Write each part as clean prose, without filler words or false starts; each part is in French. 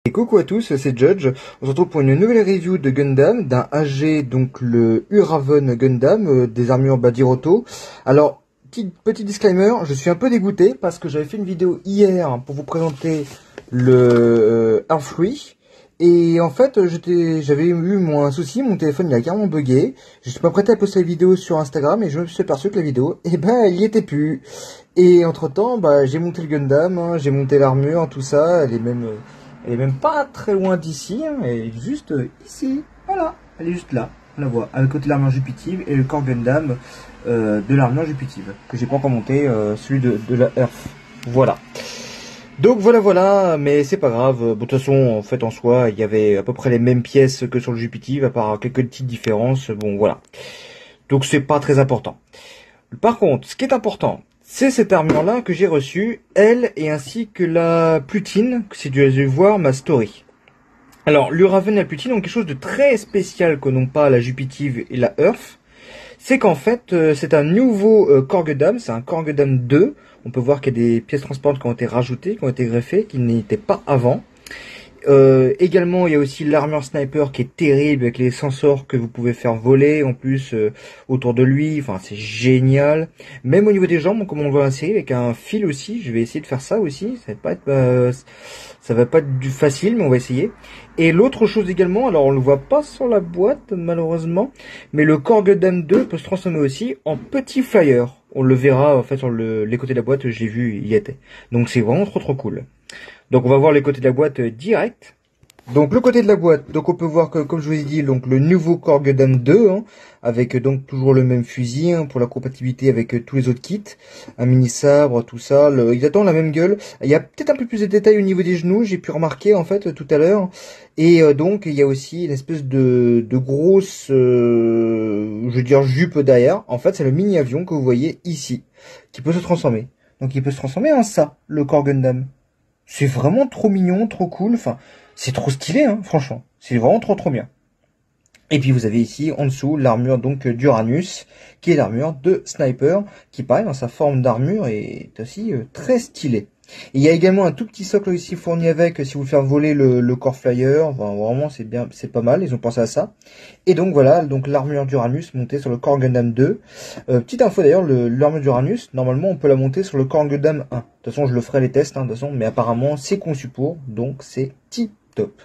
Et coucou à tous, c'est Judge. On se retrouve pour une nouvelle review de Gundam, d'un AG, donc le Uraven Gundam, des armures Badiroto. Alors, petit disclaimer, je suis un peu dégoûté parce que j'avais fait une vidéo hier pour vous présenter le Earthly. Et en fait, j'avais eu un souci, mon téléphone il a carrément bugué. Je suis pas prêt à poster la vidéo sur Instagram et je me suis aperçu que la vidéo, il y était plus. Et entre temps, j'ai monté le Gundam, hein, j'ai monté l'armure, tout ça, elle est même pas très loin d'ici, hein, elle est juste ici, voilà, elle est juste là, on la voit, à côté de l'armure Jupitive et le corps Gundam de l'armure Jupitive, que j'ai pas encore monté, celui de la Earth, voilà. Donc voilà, mais c'est pas grave, bon, de toute façon, en fait, en soi, il y avait à peu près les mêmes pièces que sur le Jupitive, à part quelques petites différences, bon, voilà. Donc c'est pas très important. Par contre, ce qui est important, c'est cette armure-là que j'ai reçue, elle, et ainsi que la Plutine, que si tu as dû voir ma story. Alors, l'Uraven et la Plutine ont quelque chose de très spécial que n'ont pas la Jupitive et la Earth. C'est qu'en fait, c'est un nouveau Core Gundam, c'est un Core Gundam 2. On peut voir qu'il y a des pièces transparentes qui ont été rajoutées, qui ont été greffées, qui n'étaient pas avant. Également, il y a aussi l'armure sniper qui est terrible avec les sensors que vous pouvez faire voler en plus autour de lui. Enfin, c'est génial. Même au niveau des jambes, comme on le voit dans la série, avec un fil aussi. Je vais essayer de faire ça aussi. Ça va pas être du facile, mais on va essayer. Et l'autre chose également, alors on le voit pas sur la boîte malheureusement, mais le Core Gundam 2 peut se transformer aussi en petit flyer. On le verra en fait sur les côtés de la boîte. Je l'ai vu, il y était. Donc c'est vraiment trop cool. Donc on va voir les côtés de la boîte direct. Donc le côté de la boîte, donc on peut voir que, comme je vous ai dit, donc le nouveau Core Gundam 2, hein, avec donc toujours le même fusil, hein, pour la compatibilité avec tous les autres kits, un mini sabre, tout ça, exactement la même gueule. Il y a peut-être un peu plus de détails au niveau des genoux, j'ai pu remarquer en fait tout à l'heure. Et donc il y a aussi une espèce de grosse, je veux dire jupe derrière. En fait c'est le mini avion que vous voyez ici, qui peut se transformer. Donc il peut se transformer en ça, le Core Gundam. C'est vraiment trop mignon, trop cool, enfin, c'est trop stylé, hein, franchement. C'est vraiment trop bien. Et puis vous avez ici, en dessous, l'armure donc d'Uranus, qui est l'armure de Sniper, qui pareil, dans sa forme d'armure, est aussi très stylé. Et il y a également un tout petit socle ici fourni avec, si vous faire voler le Core Flyer, enfin, vraiment c'est bien, c'est pas mal, ils ont pensé à ça. Et donc voilà, donc l'armure d'Uranus montée sur le Core Gundam 2. Petite info d'ailleurs, l'armure d'Uranus, normalement on peut la monter sur le Core Gundam 1. De toute façon je le ferai les tests, hein, de toute façon, mais apparemment c'est conçu pour, donc c'est tip top.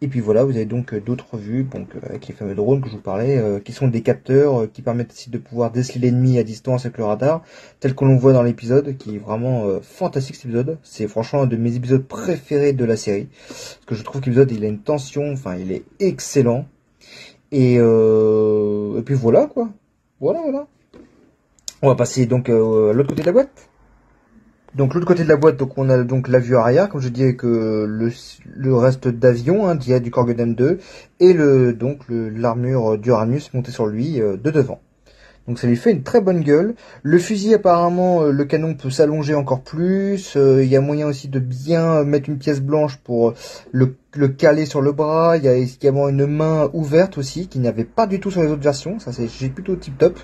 Et puis voilà, vous avez donc d'autres vues, donc avec les fameux drones que je vous parlais, qui sont des capteurs qui permettent aussi de pouvoir déceler l'ennemi à distance avec le radar, tel que l'on voit dans l'épisode, qui est vraiment fantastique cet épisode. C'est franchement un de mes épisodes préférés de la série, parce que je trouve que l'épisode il a une tension, enfin il est excellent. Et puis voilà quoi, voilà. On va passer donc à l'autre côté de la boîte. Donc l'autre côté de la boîte, donc on a donc la vue arrière, comme je dis, avec le reste d'avion, hein, du Core Gundam 2, et l'armure d'Uranus montée sur lui de devant. Donc ça lui fait une très bonne gueule. Le fusil apparemment, le canon peut s'allonger encore plus. Il y a moyen aussi de bien mettre une pièce blanche pour le caler sur le bras. Il y a également une main ouverte aussi, qu'il n'y avait pas du tout sur les autres versions. Ça c'est plutôt tip top,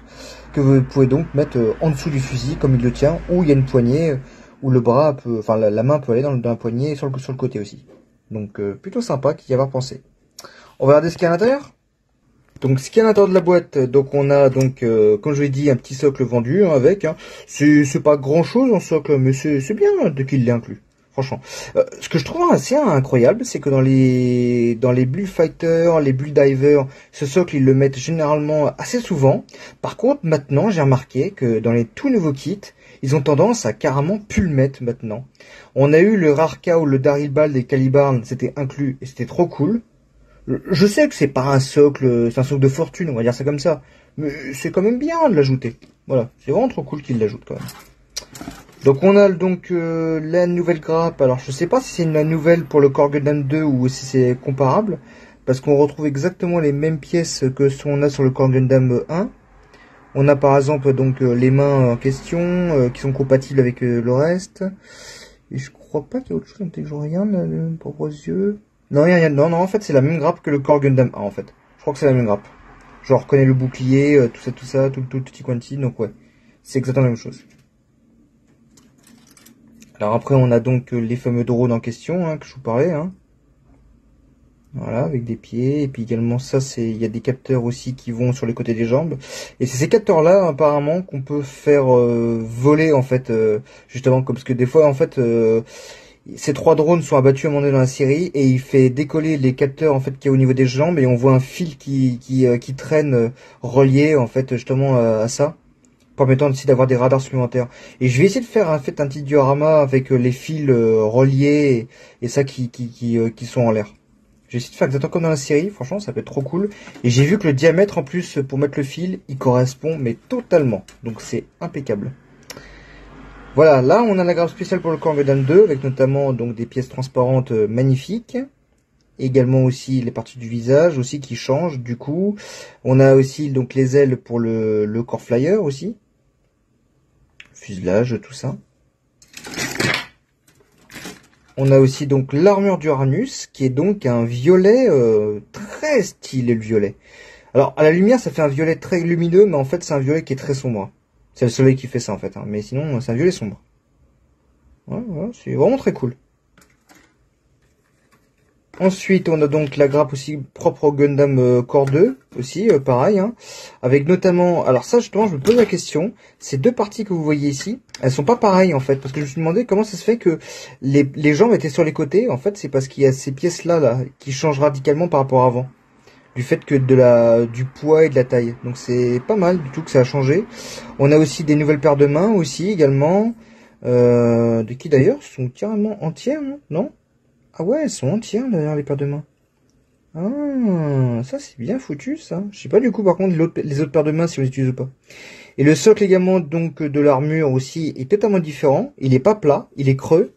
que vous pouvez donc mettre en dessous du fusil comme il le tient, ou il y a une poignée où le bras peut, enfin la main peut aller dans la poignée sur le côté aussi. Donc plutôt sympa qu'il y avoir pensé. On va regarder ce qu'il y a à l'intérieur. Donc ce qu'il y a à l'intérieur de la boîte, donc on a donc comme je l'ai dit un petit socle vendu, hein, avec, hein. C'est pas grand chose en socle, mais c'est bien dès qu'il l'ait inclus. Franchement, ce que je trouve assez incroyable, c'est que dans les Blue Fighter, les Blue Diver, ce socle ils le mettent généralement assez souvent. Par contre, maintenant j'ai remarqué que dans les tout nouveaux kits, ils ont tendance à carrément plus le mettre maintenant. On a eu le Rarka ou le Darylbal des Calibarn, c'était inclus et c'était trop cool. Je sais que c'est pas un socle, c'est un socle de fortune, on va dire ça comme ça, mais c'est quand même bien de l'ajouter. Voilà, c'est vraiment trop cool qu'il l'ajoute quand même. Donc on a donc la nouvelle grappe. Alors je sais pas si c'est une nouvelle pour le Core Gundam 2 ou si c'est comparable, parce qu'on retrouve exactement les mêmes pièces que ce qu'on a sur le Core Gundam 1. On a par exemple donc les mains en question qui sont compatibles avec le reste. Et je crois pas qu'il y a autre chose que je regarde, mes propres yeux. Non, non, en fait c'est la même grappe que le Core Gundam 1 en fait. Je crois que c'est la même grappe. Je reconnais le bouclier, tout ça, tout petit quanti, donc ouais. C'est exactement la même chose. Alors après, on a donc les fameux drones en question, hein, que je vous parlais, hein. Voilà, avec des pieds. Et puis également, ça, il y a des capteurs aussi qui vont sur les côtés des jambes. Et c'est ces capteurs-là, apparemment, qu'on peut faire voler, en fait, justement, parce que des fois, en fait, ces 3 drones sont abattus à un moment donné dans la série, et il fait décoller les capteurs, en fait, qu'il y a au niveau des jambes, et on voit un fil qui traîne, relié, en fait, justement, à ça, permettant aussi d'avoir des radars supplémentaires. Et je vais essayer de faire, en fait, un petit diorama avec les fils reliés, et ça qui sont en l'air. J'ai essayé de faire exactement comme dans la série, franchement ça peut être trop cool. Et j'ai vu que le diamètre en plus pour mettre le fil, il correspond mais totalement. Donc c'est impeccable. Voilà, là on a la grappe spéciale pour le Kang Gundam 2 avec notamment donc des pièces transparentes magnifiques. Et également aussi les parties du visage aussi qui changent du coup. On a aussi donc les ailes pour le Core Flyer aussi. Fuselage, tout ça. On a aussi donc l'armure d'Uranus, qui est donc un violet très stylé, le violet. Alors, à la lumière, ça fait un violet très lumineux, mais en fait, c'est un violet qui est très sombre. C'est le soleil qui fait ça, en fait. Hein. Mais sinon, c'est un violet sombre. Ouais, c'est vraiment très cool. Ensuite, on a donc la grappe aussi propre au Gundam Core 2, aussi, pareil, hein, avec notamment, alors ça justement, je me pose la question, ces 2 parties que vous voyez ici, elles sont pas pareilles en fait, parce que je me suis demandé comment ça se fait que les jambes étaient sur les côtés, en fait c'est parce qu'il y a ces pièces-là là, qui changent radicalement par rapport à avant, du fait que du poids et de la taille, donc c'est pas mal du tout que ça a changé. On a aussi des nouvelles paires de mains aussi également, de qui d'ailleurs, sont carrément entières, non? Ah ouais, elles sont entières derrière les paires de mains. Ah, ça c'est bien foutu ça. Je sais pas du coup par contre les autres paires de mains si on les utilise ou pas. Et le socle également donc de l'armure aussi est totalement différent. Il est pas plat, il est creux.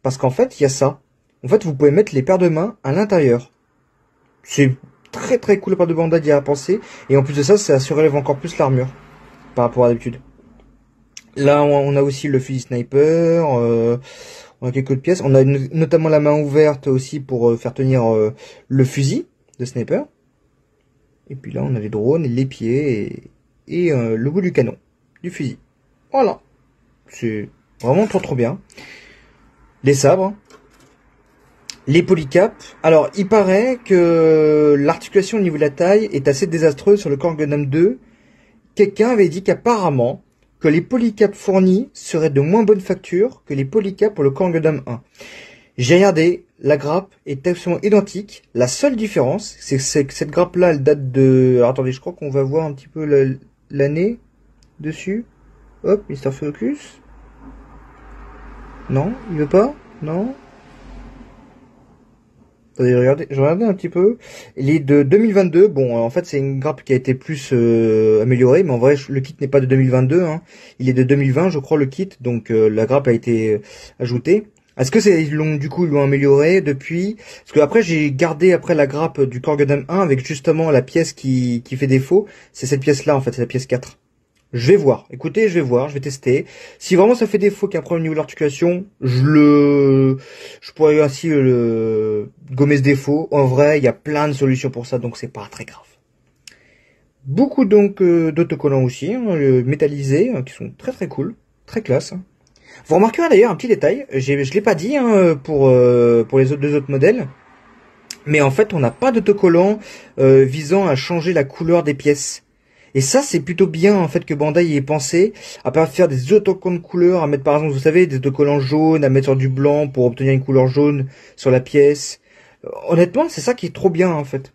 Parce qu'en fait il y a ça. En fait vous pouvez mettre les paires de mains à l'intérieur. C'est très très cool la part de Bandai d'y avoir pensé. Et en plus de ça, ça surélève encore plus l'armure par rapport à d'habitude. Là on a aussi le fusil sniper. On a quelques autres pièces. On a notamment la main ouverte aussi pour faire tenir le fusil de sniper. Et puis là, on a les drones, les pieds et le bout du canon du fusil. Voilà. C'est vraiment trop trop bien. Les sabres. Les polycaps. Alors, il paraît que l'articulation au niveau de la taille est assez désastreuse sur le Core Gundam 2. Quelqu'un avait dit qu'apparemment, que les polycaps fournis seraient de moins bonne facture que les polycaps pour le Core Gundam 1. J'ai regardé, la grappe est absolument identique. La seule différence, c'est que cette grappe-là, elle date de... Alors attendez, je crois qu'on va voir un petit peu l'année dessus. Hop, Mister Focus. Non, il veut pas? Non. Attendez, je regardais un petit peu. Il est de 2022. Bon, en fait, c'est une grappe qui a été plus améliorée, mais en vrai, le kit n'est pas de 2022. Hein. Il est de 2020, je crois, le kit. Donc, la grappe a été ajoutée. Est-ce que ils l'ont amélioré depuis? Parce que après, j'ai gardé après la grappe du Core Gundam 1 avec justement la pièce qui fait défaut. C'est cette pièce-là, en fait, c'est la pièce 4. Je vais voir. Écoutez, je vais voir, je vais tester. Si vraiment ça fait défaut qu'il y a un problème au niveau de l'articulation, je pourrais ainsi gommer ce défaut. En vrai, il y a plein de solutions pour ça, donc c'est pas très grave. Beaucoup donc d'autocollants aussi, hein, métallisés, hein, qui sont très très cool, très classe. Vous remarquerez d'ailleurs un petit détail, je l'ai pas dit hein, pour les deux autres modèles, mais en fait on n'a pas d'autocollant visant à changer la couleur des pièces. Et ça, c'est plutôt bien, en fait, que Bandai y ait pensé, à pas faire des autocollants de couleurs, à mettre, par exemple, vous savez, des autocollants jaunes, à mettre sur du blanc pour obtenir une couleur jaune sur la pièce. Honnêtement, c'est ça qui est trop bien, en fait.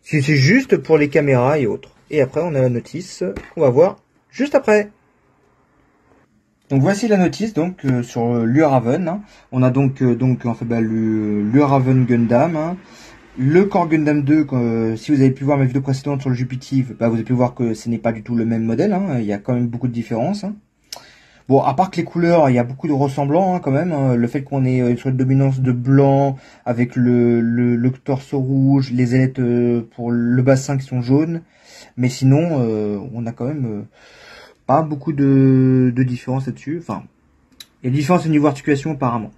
C'est juste pour les caméras et autres. Et après, on a la notice, qu'on va voir juste après. Donc voici la notice donc sur l'Uraven. Hein. On a donc en fait l'Uraven Gundam. Hein. Le Core Gundam 2, si vous avez pu voir ma vidéo précédente sur le Jupitive, vous avez pu voir que ce n'est pas du tout le même modèle. Hein. Il y a quand même beaucoup de différences. Hein. Bon, à part que les couleurs, il y a beaucoup de ressemblants hein, quand même. Hein. Le fait qu'on ait sur une dominance de blanc avec le torse rouge, les ailettes pour le bassin qui sont jaunes. Mais sinon, on a quand même pas beaucoup de différences là-dessus. Enfin, il y a des différences au niveau articulation apparemment.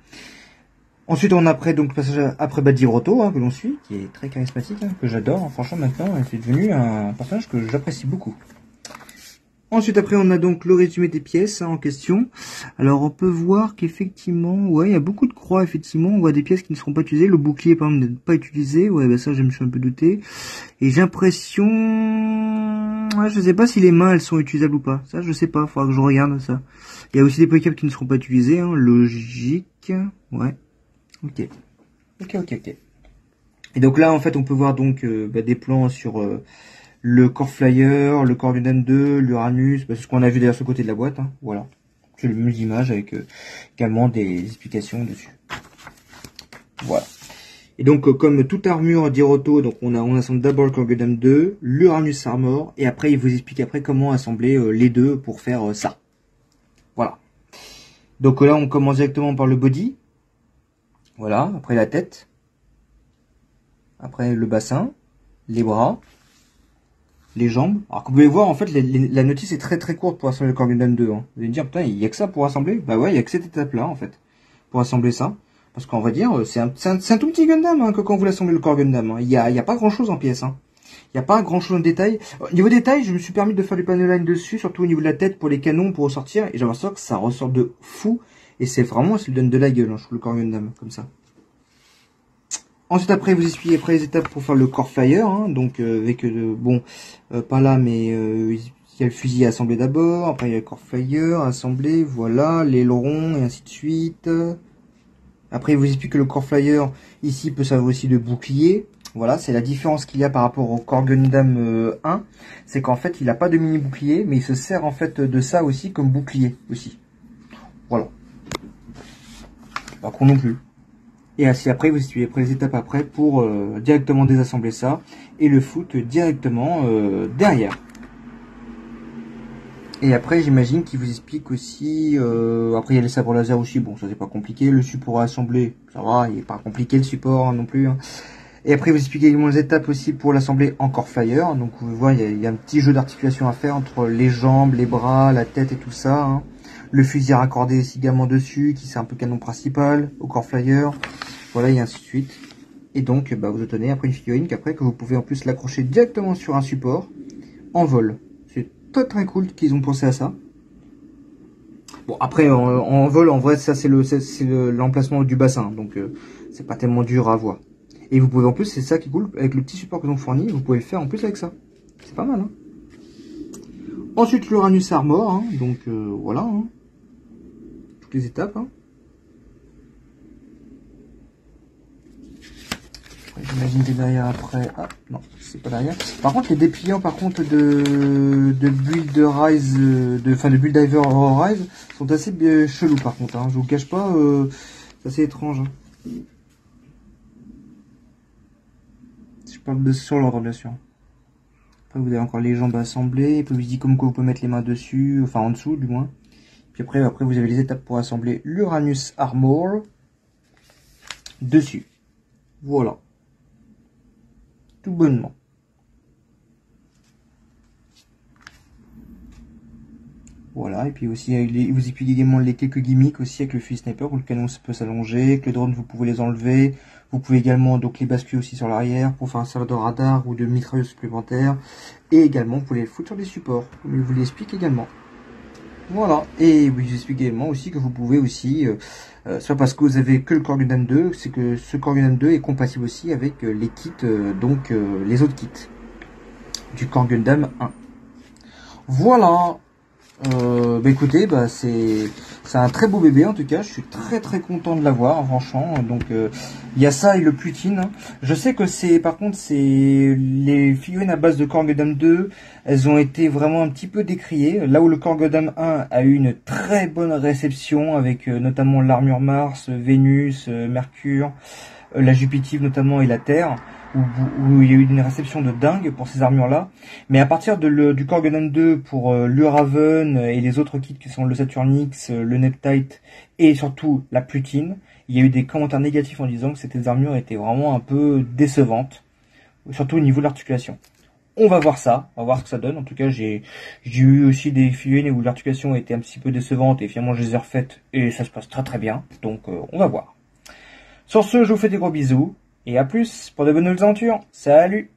Ensuite, on a après donc le passage après Badiroto, hein, que l'on suit, qui est très charismatique, hein, que j'adore. Hein, franchement, maintenant, c'est devenu un personnage que j'apprécie beaucoup. Ensuite, après, on a donc le résumé des pièces en question. Alors, on peut voir qu'effectivement, ouais, il y a beaucoup de croix, effectivement. On voit des pièces qui ne seront pas utilisées. Le bouclier, par exemple, n'est pas utilisé. Ouais, bah ça, je me suis un peu douté. Et j'ai l'impression... Ouais, je sais pas si les mains, elles sont utilisables ou pas. Ça, je sais pas. Faudra que je regarde ça. Il y a aussi des polycaps qui ne seront pas utilisés. Hein. Logique. Ouais. Ok. Ok. Et donc là, en fait, on peut voir donc des plans sur... le Core Flyer, le Core Gundam 2, l'Uranus, c'est ce qu'on a vu d'ailleurs sur le côté de la boîte, hein, voilà. C'est les mêmes images avec également des explications dessus. Voilà. Et donc comme toute armure d'Hiroto, donc on assemble d'abord le Core Gundam 2, l'Uranus Armor, et après il vous explique après comment assembler les deux pour faire ça. Voilà. Donc là on commence directement par le body. Voilà, après la tête. Après le bassin, les bras. Les jambes. Alors comme vous pouvez voir, en fait, la notice est très courte pour assembler le Core Gundam 2. Hein. Vous allez me dire, putain, il y a que ça pour assembler? Bah ouais, il y a que cette étape-là, en fait, pour assembler ça. Parce qu'on va dire, c'est un tout petit Gundam, hein, que quand vous l'assemblez le Core Gundam. Hein. Il y a pas grand-chose en pièces. Hein. Il n'y a pas grand-chose en détail. Au niveau détail, je me suis permis de faire du panel line dessus, surtout au niveau de la tête pour les canons, pour ressortir. Et j'ai l'impression que ça ressort de fou. Et c'est vraiment, ça lui donne de la gueule, hein, je trouve, le Core Gundam, comme ça. Ensuite, après, vous expliquez après les étapes pour faire le Core Flyer, hein, donc avec, pas là, mais il y a le fusil à assembler d'abord, après il y a le Core Flyer à assembler, voilà, l'aileron, et ainsi de suite. Après, il vous explique que le Core Flyer, ici, peut servir aussi de bouclier. Voilà, c'est la différence qu'il y a par rapport au Core Gundam 1, c'est qu'en fait, il n'a pas de mini bouclier, mais il se sert en fait de ça aussi comme bouclier, aussi. Voilà. Pas con non plus. Et ainsi après, vous suivez après les étapes après pour directement désassembler ça et le foutre directement derrière. Et après, j'imagine qu'il vous explique aussi, après il y a les sabres laser aussi, bon ça c'est pas compliqué, le support à assembler, ça va, il est pas compliqué le support hein, non plus. Hein. Et après, vous expliquez également les étapes aussi pour l'assembler en Core Flyer, donc vous voyez, il y a un petit jeu d'articulation à faire entre les jambes, les bras, la tête et tout ça. Hein. Le fusil à raccorder également dessus, qui c'est un peu canon principal au Core Flyer. Voilà, et ainsi de suite. Et donc, vous obtenez après une figurine qu'après que vous pouvez en plus l'accrocher directement sur un support en vol. C'est très cool qu'ils ont pensé à ça. Bon, après, en vol, en vrai, ça c'est l'emplacement du bassin. Donc, c'est pas tellement dur à voir. Et vous pouvez en plus, c'est ça qui est cool, avec le petit support qu'ils ont fourni, vous pouvez le faire en plus avec ça. C'est pas mal, hein. Ensuite, l'Uranus Armor, hein, donc voilà. Hein. Toutes les étapes, hein. J'imagine que derrière après. Ah non, c'est pas derrière. Par contre, les dépliants par contre de Build Rise, de Build Diver Rise sont assez chelous par contre. Hein. Je vous cache pas, c'est assez étrange. Hein. Je parle de sur l'ordre bien sûr. Après vous avez encore les jambes assemblées. Et puis vous dit comme quoi vous pouvez mettre les mains dessus, enfin en dessous du moins. Puis après vous avez les étapes pour assembler l'Uranus Armor dessus. Voilà. Tout bonnement. Voilà, et puis aussi il vous explique également les quelques gimmicks aussi avec le fusil sniper où le canon peut s'allonger, avec le drone vous pouvez les enlever, vous pouvez également donc les basculer aussi sur l'arrière pour faire un serveur de radar ou de mitrailleuse supplémentaire, et également vous pouvez les foutre sur des supports, comme il vous l'explique également. Voilà, et il vous explique également aussi que vous pouvez aussi, soit parce que vous avez que le Core Gundam 2, c'est que ce Core Gundam 2 est compatible aussi avec les kits, les autres kits du Core Gundam 1. Voilà. Écoutez, c'est un très beau bébé en tout cas, je suis très content de l'avoir franchement. Donc il y a ça et le Plutine. Je sais que par contre c'est les figurines à base de Core Gundam 2, elles ont été vraiment un petit peu décriées. Là où le Core Gundam 1 a eu une très bonne réception avec notamment l'armure Mars, Vénus, Mercure, la Jupitive notamment et la Terre. Où il y a eu une réception de dingue pour ces armures-là. Mais à partir du Core Gundam 2 pour l'Uraven et les autres kits qui sont le Saturnix, le Neptite et surtout la Plutine, il y a eu des commentaires négatifs en disant que ces armures étaient vraiment un peu décevantes, surtout au niveau de l'articulation. On va voir ça, on va voir ce que ça donne. En tout cas, j'ai eu aussi des figurines où l'articulation était un petit peu décevante et finalement je les ai refaites et ça se passe très bien. Donc on va voir. Sur ce, je vous fais des gros bisous. Et à plus pour de bonnes aventures. Salut!